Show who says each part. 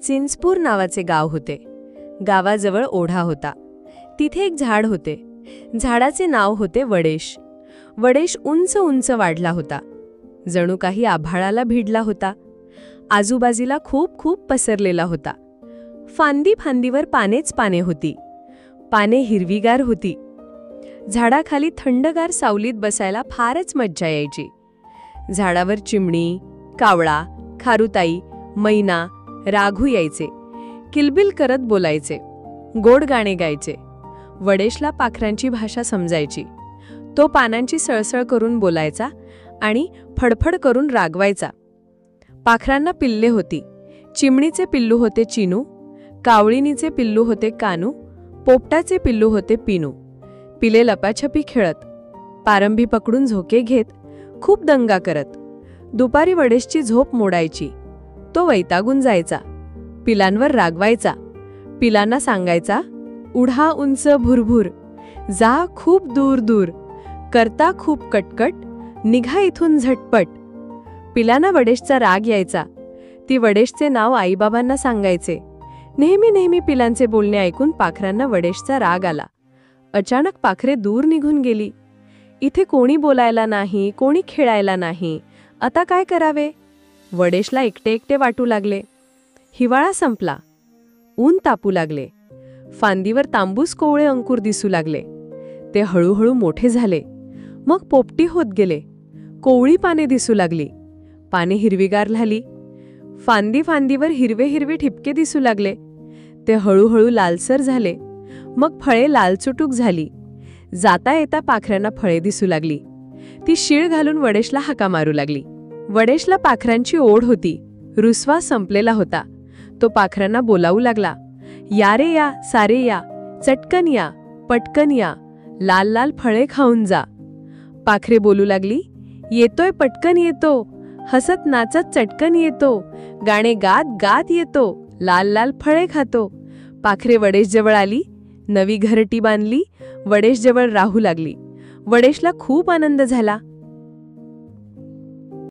Speaker 1: चिंचपूर नावाचे गाव होते. गावाजवळ ओढा होता. तिथे एक झाड होते. झाडाचे नाव होते वडेश. वडेश उंच उंच वाढला होता. जणू काही आभाळाला भिडला होता. आजूबाजूला खूप खूप पसरलेला होता. फांदी फांदीवर पानेच पाने होती. पाने हिरवीगार होती. झाडाखाली थंडगार सावलीत बसायला फारच मज्जा यायची. झाडावर चिमणी, कावळा, खारुताई, मैना, राघू यायचे. किलबिल करत बोलायचे. गोड गाणे गायचे. वडेशला पाखरांची भाषा समजायची. तो पानांची सळसळ करून बोलायचा आणि फडफड करून रागवायचा. पाखरांना पिल्ले होती. चिमणीचे पिल्लू होते चिनू, कावळिनीचे पिल्लू होते कानू, पोपटाचे पिल्लू होते पिनू. पिले लपाछपी खेळत, पारंबी पकडून झोके घेत, खूप दंगा करत. दुपारी वडेशची झोप मोडायची. तो वैतागून जायचा. पिलांवर रागवायचा. पिलांना सांगायचा, उडा उंच भुरभुर, जा खूप दूर दूर, करता खूप कटकट, निघा इथून झटपट. पिलांना वडेशचा राग यायचा. ती वडेशचे नाव आईबाबांना सांगायचे. नेहमी नेहमी पिलांचे बोलणे ऐकून पाखरांना वडेशचा राग आला. अचानक पाखरे दूर निघून गेली. इथे कोणी बोलायला नाही, कोणी खेळायला नाही. आता काय करावे? वडेशला एकटे एकटे वाटू लागले. हिवाळा संपला. ऊन तापू लागले. फांदीवर तांबूस कोवळे अंकुर दिसू लागले. ते हळूहळू मोठे झाले. मग पोपटी होत गेले. कोवळी पाने दिसू लागली. पाने हिरवीगार झाली. फांदी फांदीवर हिरवे हिरवे ठिपके दिसू लागले. ते हळूहळू लालसर झाले. मग फळे लालचुटूक झाली. जाता येता पाखरांना फळे दिसू लागली. ती शीळ घालून वडेशला हाका मारू लागली. वडेशला पाखरांची ओढ होती. रुसवा संपलेला होता. तो पाखरांना बोलावू लागला. या रे या, सारे या, चटकन या, पटकन या, लाल लाल फळे खाऊन जा. पाखरे बोलू लागली. येतोय पटकन येतो, हसत नाचत चटकन येतो, गाणे गात गात येतो, लाल लाल फळे खातो. पाखरे वडेशजवळ आली. नवी घरटी बांधली. वडेशजवळ राहू लागली. वडेशला खूप आनंद झाला.